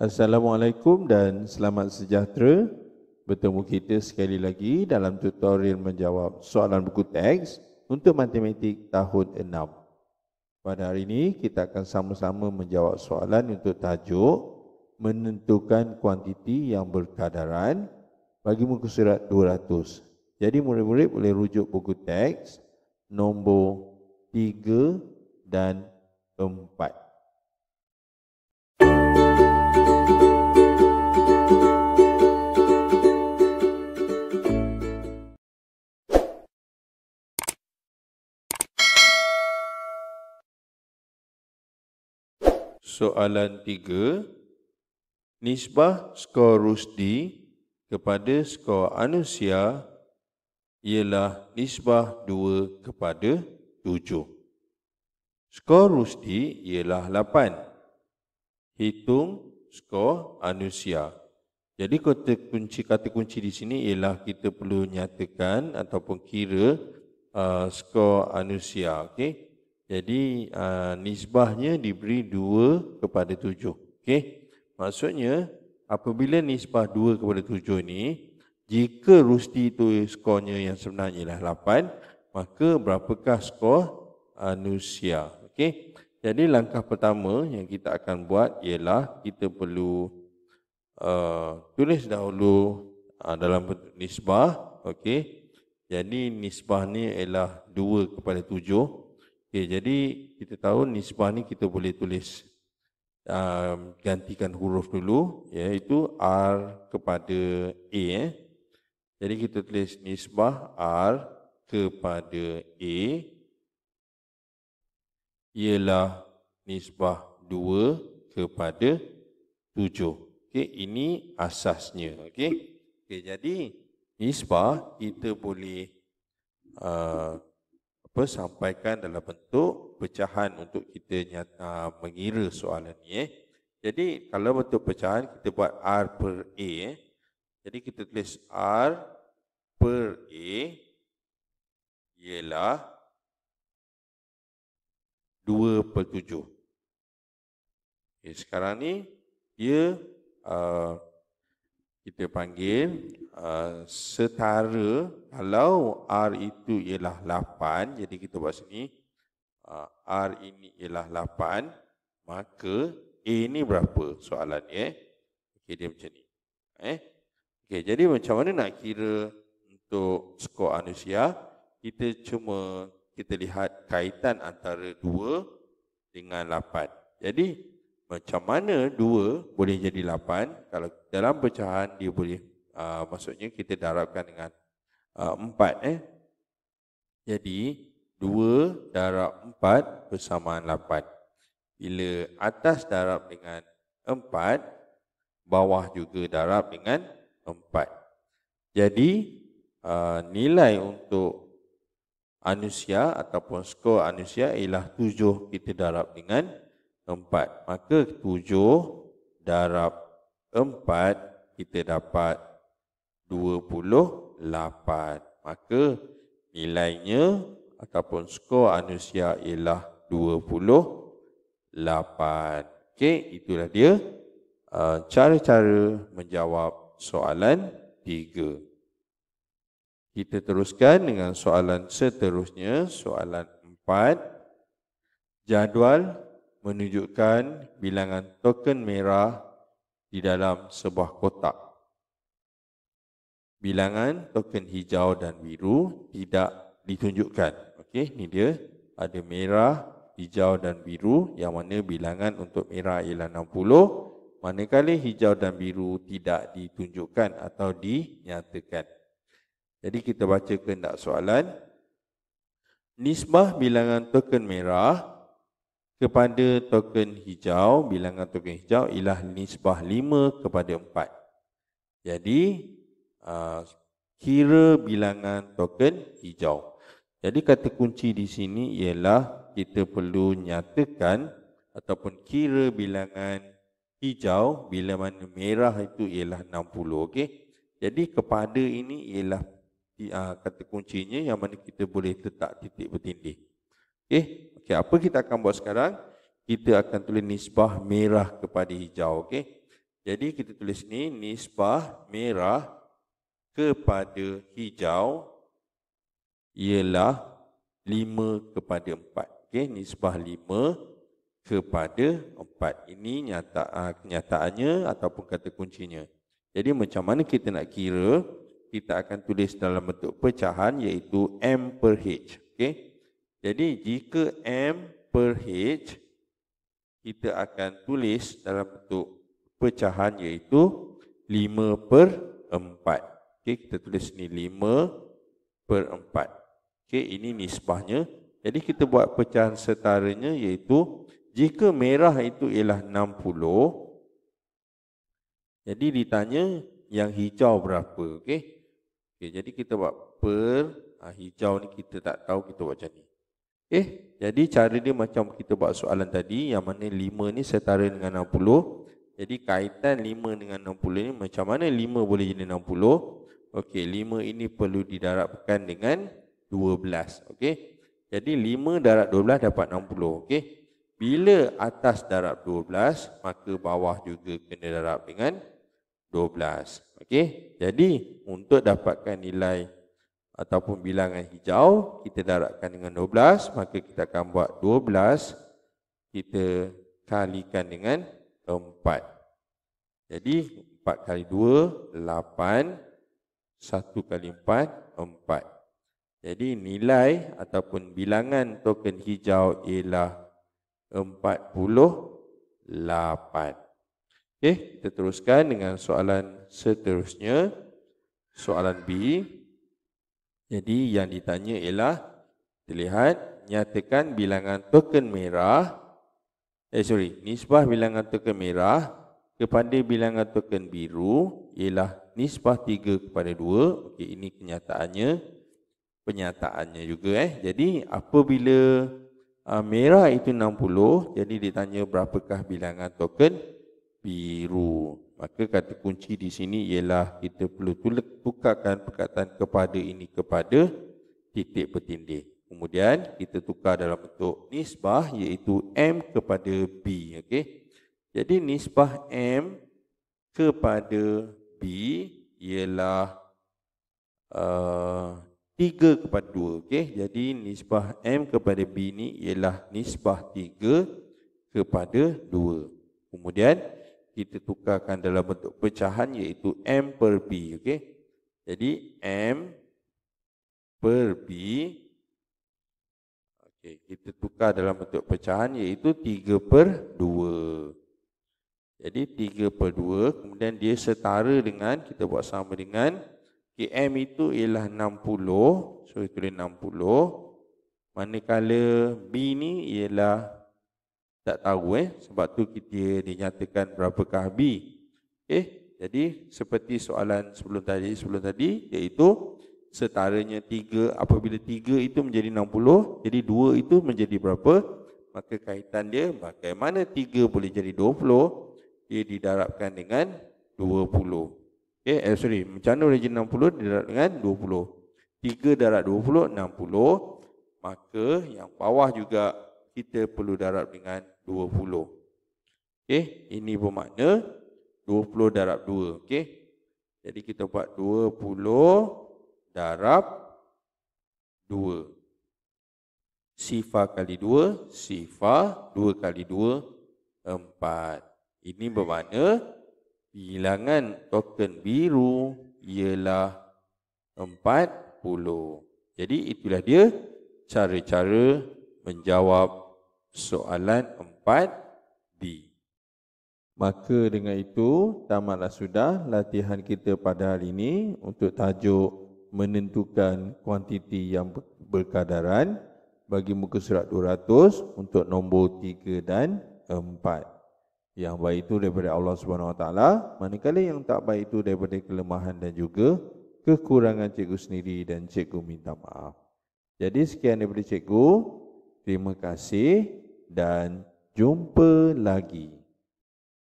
Assalamualaikum dan selamat sejahtera. Bertemu kita sekali lagi dalam tutorial menjawab soalan buku teks untuk matematik tahun 6. Pada hari ini kita akan sama-sama menjawab soalan untuk tajuk menentukan kuantiti yang berkadaran bagi muka surat 200. Jadi murid-murid boleh rujuk buku teks nombor 3 dan 4. Soalan 3, nisbah skor Rusdi kepada skor Anusia ialah nisbah 2 kepada 7. Skor Rusdi ialah 8. Hitung skor Anusia. Jadi kata kunci di sini ialah kita perlu nyatakan ataupun kira skor Anusia. Okey. Jadi nisbahnya diberi 2 kepada 7. Okey. Maksudnya apabila nisbah 2 kepada 7 ni, jika Rusdi itu skornya yang sebenarnya ialah 8, maka berapakah skor Anusia? Okey. Jadi langkah pertama yang kita akan buat ialah kita perlu tulis dahulu dalam bentuk nisbah. Okey. Jadi nisbah ni ialah 2 kepada 7. Okay, jadi kita tahu nisbah ni kita boleh tulis gantikan huruf dulu, iaitu R kepada A. Jadi kita tulis nisbah R kepada A ialah nisbah 2 kepada 7. Okay, ini asasnya. Okay, jadi nisbah kita boleh sampaikan dalam bentuk pecahan untuk kita mengira soalan ni. Jadi kalau bentuk pecahan kita buat R per A. Jadi kita tulis R per A ialah 2 per 7. Okay, sekarang ni dia kita panggil setara. Kalau R itu ialah 8, jadi kita buat sini R ini ialah 8, maka A ni berapa soalannya? Okey, dia macam ni. Okey, jadi macam mana nak kira untuk skor Anusia? Kita lihat kaitan antara 2 dengan 8. Jadi macam mana 2 boleh jadi 8? Kalau dalam pecahan dia boleh, maksudnya kita darabkan dengan 4. Jadi 2 darab 4 bersamaan 8. Bila atas darab dengan 4, bawah juga darab dengan 4. Jadi nilai untuk Anusia ataupun skor Anusia ialah 7 kita darab dengan 4. Maka 7 darab 4 kita dapat 28. Maka nilainya ataupun skor Anusia ialah 28. Okey, itulah dia cara-cara menjawab soalan 3. Kita teruskan dengan soalan seterusnya, soalan 4. Jadual menunjukkan bilangan token merah di dalam sebuah kotak. Bilangan token hijau dan biru tidak ditunjukkan. Okey, ni dia ada merah, hijau dan biru, yang mana bilangan untuk merah ialah 60, manakala hijau dan biru tidak ditunjukkan atau dinyatakan. Jadi kita baca kehendak soalan. Nisbah bilangan token merah kepada token hijau, bilangan token hijau ialah nisbah 5 kepada 4. Jadi kira bilangan token hijau. Jadi kata kunci di sini ialah kita perlu nyatakan ataupun kira bilangan hijau bila mana merah itu ialah 60. Okey. Jadi kepada ini ialah kata kuncinya yang mana kita boleh letak titik bertindih. Okey, apa kita akan buat sekarang? Kita akan tulis nisbah merah kepada hijau. Okey. Jadi kita tulis ni nisbah merah kepada hijau ialah 5/4. Okey, nisbah 5 kepada 4. Ini kenyataannya ataupun kata kuncinya. Jadi macam mana kita nak kira? Kita akan tulis dalam bentuk pecahan iaitu M per H. Okey. Jadi jika M per H, kita akan tulis dalam bentuk pecahan iaitu 5/4. Okey, kita tulis ni 5/4. Okey, ini nisbahnya. Jadi kita buat pecahan setaranya iaitu jika merah itu ialah 60, jadi ditanya yang hijau berapa. Okey. Okey, jadi kita buat per hijau ni kita tak tahu, kita buat macam ni. Okey, jadi cara dia macam kita buat soalan tadi yang mana 5 ni setara dengan 60. Jadi kaitan 5 dengan 60 ni macam mana 5 boleh jadi 60? Okey, 5 ini perlu didarabkan dengan 12. Okey. Jadi 5 darab 12 dapat 60. Okey. Bila atas darab 12, maka bawah juga kena darab dengan 12. Okey. Jadi untuk dapatkan nilai ataupun bilangan hijau, kita darabkan dengan 12, maka kita akan buat 12 kita kalikan dengan 4. Jadi 4 kali 2 8, 1 kali 4 4. Jadi nilai ataupun bilangan token hijau ialah 48. Okey, kita teruskan dengan soalan seterusnya. Soalan B. Jadi yang ditanya ialah, terlihat, nyatakan bilangan token merah, nisbah bilangan token merah kepada bilangan token biru ialah nisbah 3/2. Okey, ini penyataannya juga. Jadi apabila merah itu 60, jadi ditanya berapakah bilangan token biru. Maka kata kunci di sini ialah kita perlu tukarkan perkataan kepada ini kepada titik bertindih. Kemudian kita tukar dalam bentuk nisbah iaitu M kepada B. Okey. Jadi nisbah M kepada B ialah 3/2. Okey. Jadi nisbah M kepada B ni ialah nisbah 3/2. Kemudian kita tukarkan dalam bentuk pecahan iaitu M per B. Okey. Jadi M per B, okey, kita tukar dalam bentuk pecahan iaitu 3/2. Jadi 3/2, kemudian dia setara dengan, kita buat sama dengan, M itu ialah 60, so tulis 60. Manakala B ni ialah tak tahu sebab tu kita dinyatakan berapakah B. Okey, jadi seperti soalan sebelum tadi iaitu setaranya 3, apabila 3 itu menjadi 60, jadi 2 itu menjadi berapa? Maka kaitan dia bagaimana 3 boleh jadi 20, dia didarabkan dengan 20. Okey, macam mana boleh jadi 60 didarab dengan 20? 3 darab 20, 60. Maka yang bawah juga kita perlu darab dengan 20. Okey, ini bermakna 20 darab 2. Okey. Jadi kita buat 20 darab 2. Sifar kali 2, sifar 2 kali 2, 4. Ini bermakna bilangan token biru ialah 40. Jadi itulah dia cara-cara menjawab soalan 4B. Maka dengan itu, tamatlah sudah latihan kita pada hari ini untuk tajuk menentukan kuantiti yang berkadaran bagi muka surat 200 untuk nombor 3 dan 4. Yang baik itu daripada Allah Subhanahu Wa Taala, manakala yang tak baik itu daripada kelemahan dan juga kekurangan cikgu sendiri dan cikgu minta maaf. Jadi sekian daripada cikgu. Terima kasih dan jumpa lagi.